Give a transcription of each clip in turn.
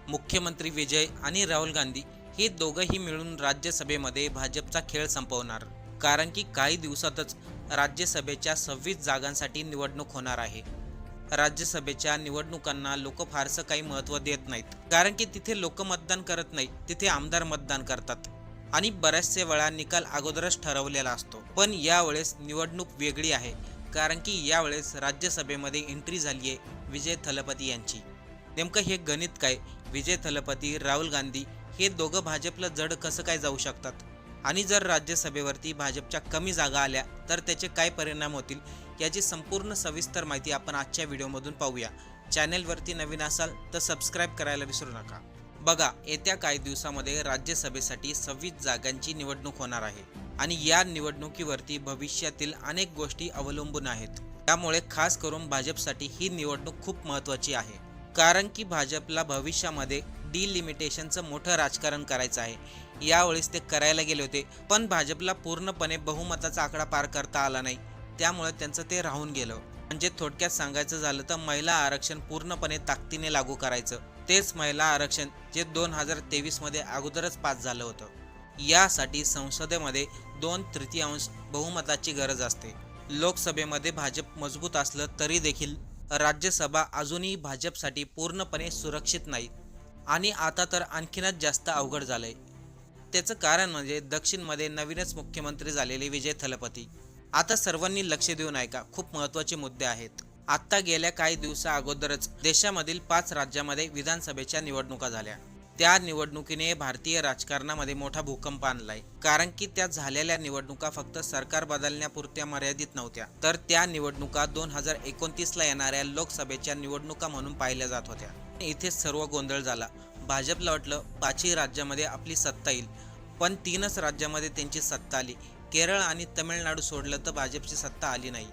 मुख्यमंत्री विजय आणि राहुल गांधी हे दोघंही मिळून राज्यसभेमध्ये भाजपचा खेळ संपवणार. कारण की काही दिवसातच राज्यसभेच्या 26 जागांसाठी निवडणूक होणार आहे. राज्यसभेच्या निवडणुकांना लोक फारसं काही महत्त्व देत नाहीत, कारण की तिथे लोक मतदान करत नाही, तिथे आमदार मतदान करतात आणि बऱ्याचशा वेळा निकाल अगोदरच ठरवलेला असतो. पण यावेळेस निवडणूक वेगळी आहे, कारण की यावेळेस राज्यसभेमध्ये एंट्री झाली आहे विजय थलपती यांची. नेमकं हे गणित काय? विजय थलपती, राहुल गांधी हे दोघं भाजपला जड कसं काय जाऊ शकतात? आणि जर राज्यसभेवरती भाजपच्या कमी जागा आल्या तर त्याचे काय परिणाम होतील, याची संपूर्ण सविस्तर माहिती आपण आजच्या व्हिडिओमधून पाहूया. चॅनेलवरती नवीन असाल तर सबस्क्राईब करायला विसरू नका. बघा, येत्या काही दिवसामध्ये राज्यसभेसाठी 26 जागांची निवडणूक होणार आहे आणि या निवडणुकीवरती भविष्यातील अनेक गोष्टी अवलंबून आहेत. त्यामुळे खास करून भाजपसाठी ही निवडणूक खूप महत्त्वाची आहे, कारण की भाजपला भविष्यामध्ये डिलिमिटेशनचं मोठं राजकारण करायचं आहे. यावेळेस ते करायला गेले होते, पण भाजपला पूर्णपणे बहुमताचा आकडा पार करता आला नाही, त्यामुळे त्यांचं ते राहून गेलं. म्हणजे थोडक्यात सांगायचं झालं तर महिला आरक्षण पूर्णपणे ताकदीने लागू करायचं, तेच महिला आरक्षण जे 2023 मध्ये अगोदरच पास झालं होतं. यासाठी संसदेमध्ये 2/3 बहुमताची गरज असते. लोकसभेमध्ये भाजप मजबूत असलं तरी देखील राज्यसभा अजूनही भाजपसाठी पूर्णपणे सुरक्षित नाही आणि आता तर आणखीनच जास्त अवघड झालंय. त्याचं कारण म्हणजे दक्षिणमध्ये नवीनच मुख्यमंत्री झालेले विजय थलपती. आता सर्वांनी लक्ष देऊन ऐका, खूप महत्त्वाचे मुद्दे आहेत. आता गेल्या काही दिवसा अगोदरच देशामधील 5 राज्यामध्ये विधानसभेच्या निवडणुका झाल्या. त्या निवडणुकीने भारतीय राजकारणामध्ये मोठा भूकंप आणलाय, कारण की त्या झालेल्या निवडणुका फक्त सरकार बदलण्यापुरत्या मर्यादित नव्हत्या, तर त्या निवडणुका 2029ला येणाऱ्या लोकसभेच्या निवडणुका म्हणून पाहिल्या जात होत्या. इथे सर्व गोंधळ झाला. भाजपला वाटलं 5ही राज्यामध्ये आपली सत्ता येईल, पण 3च राज्यामध्ये त्यांची सत्ता आली. केरळ आणि तमिळनाडू सोडलं तर भाजपची सत्ता आली नाही.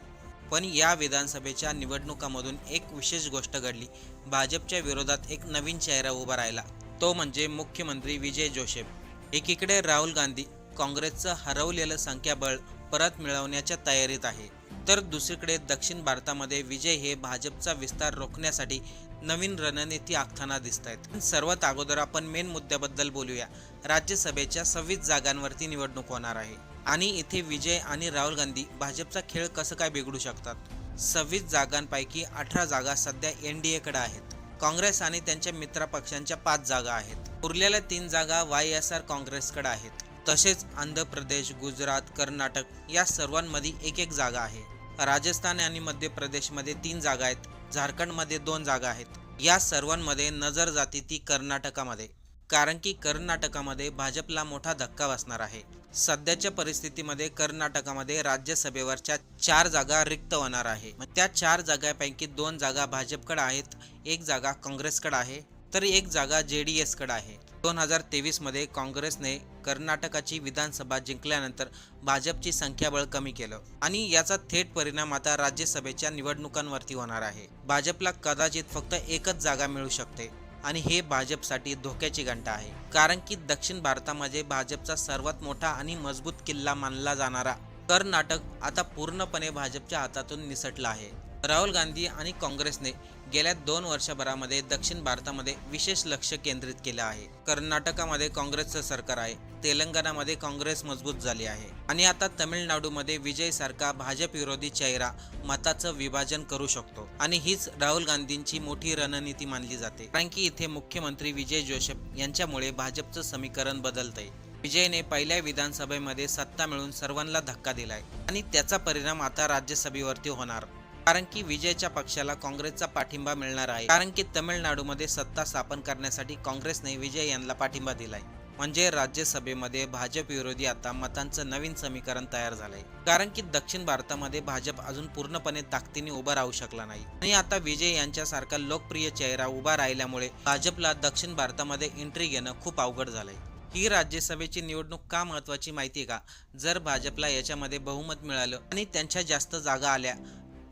पण या विधानसभेच्या निवडणुकामधून एक विशेष गोष्ट घडली. भाजपच्या विरोधात एक नवीन चेहरा उभा राहिला, तो म्हणजे मुख्यमंत्री विजय जोसेफ. एकीकडे राहुल गांधी काँग्रेसचं हरवलेलं संख्याबळ परत मिळवण्याच्या तयारीत आहे, तर दुसरीकडे दक्षिण भारतामध्ये विजय हे भाजपचा विस्तार रोखण्यासाठी नवीन रणनीती आखताना दिसत आहेत. सर्वात अगोदर आपण मेन मुद्द्याबद्दल बोलूया. राज्यसभेच्या 26 जागांवरती निवडणूक होणार आहे आणि इथे विजय आणि राहुल गांधी भाजपचा खेळ कसं काय बिघडू शकतात. 26 जागांपैकी 18 जागा सध्या NDA कडे आहेत. काँग्रेस आणि त्यांच्या मित्रपक्षांच्या 5 जागा आहेत. उरलेल्या 3 जागा YSR काँग्रेसकडे आहेत. तसेच आंध्र प्रदेश, गुजरात, कर्नाटक या सर्वांमध्ये एक जागा आहे. राजस्थान आणि मध्य प्रदेशमध्ये 3 जागा आहेत. झारखंडमध्ये 2 जागा आहेत. या सर्वांमध्ये नजर जाते ती कर्नाटकामध्ये, कारण की कर्नाटकामध्ये भाजपला मोठा धक्का बसणार आहे. सध्याच्या परिस्थितीमध्ये कर्नाटकामध्ये राज्यसभेवरच्या 4 जागा रिक्त होणार आहे. त्या 4 जागांपैकी 2 जागा भाजपकडे आहेत, 1 जागा काँग्रेसकडे आहे, तर 1 जागा JDS कडे आहे. 2023 मध्ये काँग्रेसने कर्नाटकाची विधानसभा जिंकल्यानंतर भाजपची संख्याबळ कमी केलं आणि याचा थेट परिणाम आता राज्यसभेच्या निवडणुकांवरती होणार आहे. भाजपला कदाचित फक्त 1च जागा मिळू शकते आणि हे भाजपसाठी धोक्याची घंटा आहे, कारण की दक्षिण भारतामध्ये भाजपचा सर्वात मोठा आणि मजबूत किल्ला मानला जाणारा कर्नाटक आता पूर्णपणे भाजपच्या हातातून निसटला आहे. राहुल गांधी आणि काँग्रेसने गेल्या 2 वर्षभरामध्ये दक्षिण भारतामध्ये विशेष लक्ष केंद्रित केलं आहे. कर्नाटकामध्ये काँग्रेसचं सरकार आहे, तेलंगणामध्ये काँग्रेस मजबूत झाली आहे आणि आता तमिळनाडूमध्ये विजय सारखा भाजप विरोधी चेहरा मताचं विभाजन करू शकतो आणि हीच राहुल गांधींची मोठी रणनीती मानली जाते, कारण की इथे मुख्यमंत्री विजय जोसेफ यांच्यामुळे भाजपचं समीकरण बदलतंय. विजयने पहिल्या विधानसभेमध्ये सत्ता मिळवून सर्वांना धक्का दिलाय आणि त्याचा परिणाम आता राज्यसभेवरती होणार, कारण की विजयच्या पक्षाला काँग्रेसचा पाठिंबा मिळणार आहे, कारण की तमिळनाडूमध्ये सत्ता स्थापन करण्यासाठी काँग्रेसने विजय यांना पाठिंबा दिलाय. म्हणजे राज्यसभेमध्ये भाजप विरोधी आता मतांचं नवीन समीकरण तयार झालंय, कारण की दक्षिण भारतामध्ये भाजप अजून पूर्णपणे ताकदीने उभा राहू शकला नाही आणि आता विजय यांच्यासारखा लोकप्रिय चेहरा उभा राहिल्यामुळे भाजपला दक्षिण भारतामध्ये एंट्री घेणं खूप अवघड झालंय. ही राज्यसभेची निवडणूक का महत्त्वाची माहिती आहे का? जर भाजपला याच्यामध्ये बहुमत मिळालं आणि त्यांच्या जास्त जागा आल्या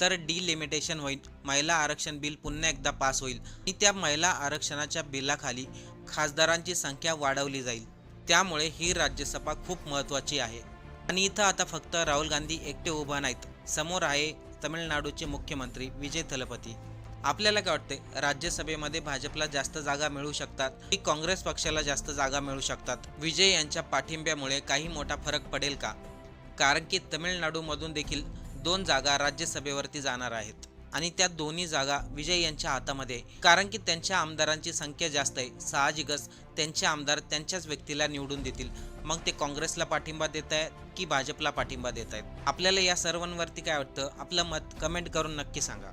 तर डिलिमिटेशन होईल, महिला आरक्षण बिल पुन्हा एकदा पास होईल आणि त्या महिला आरक्षणाच्या बिलाखाली खासदारांची संख्या वाढवली जाईल. त्यामुळे ही राज्यसभा खूप महत्त्वाची आहे आणि इथं आता फक्त राहुल गांधी एकटे उभा नाहीत, समोर आहे तमिळनाडूचे मुख्यमंत्री विजय थलपती. आपल्याला काय वाटते, राज्यसभेमध्ये भाजपला जास्त जागा मिळू शकतात की काँग्रेस पक्षाला जास्त जागा मिळू शकतात? विजय यांच्या पाठिंब्यामुळे काही मोठा फरक पडेल का? कारण की तमिळनाडूमधून देखील 2 जागा राज्यसभेवरती जाणार आहेत आणि त्या दोन्ही जागा विजय यांच्या हातामध्ये, कारण की त्यांच्या आमदारांची संख्या जास्त आहे. साहजिकच त्यांचे आमदार त्यांच्याच व्यक्तीला निवडून देतील. मग ते काँग्रेसला पाठिंबा देत आहेत की भाजपला पाठिंबा देत आहेत? आपल्याला या सर्वांवरती काय वाटतं? आपलं मत कमेंट करून नक्की सांगा.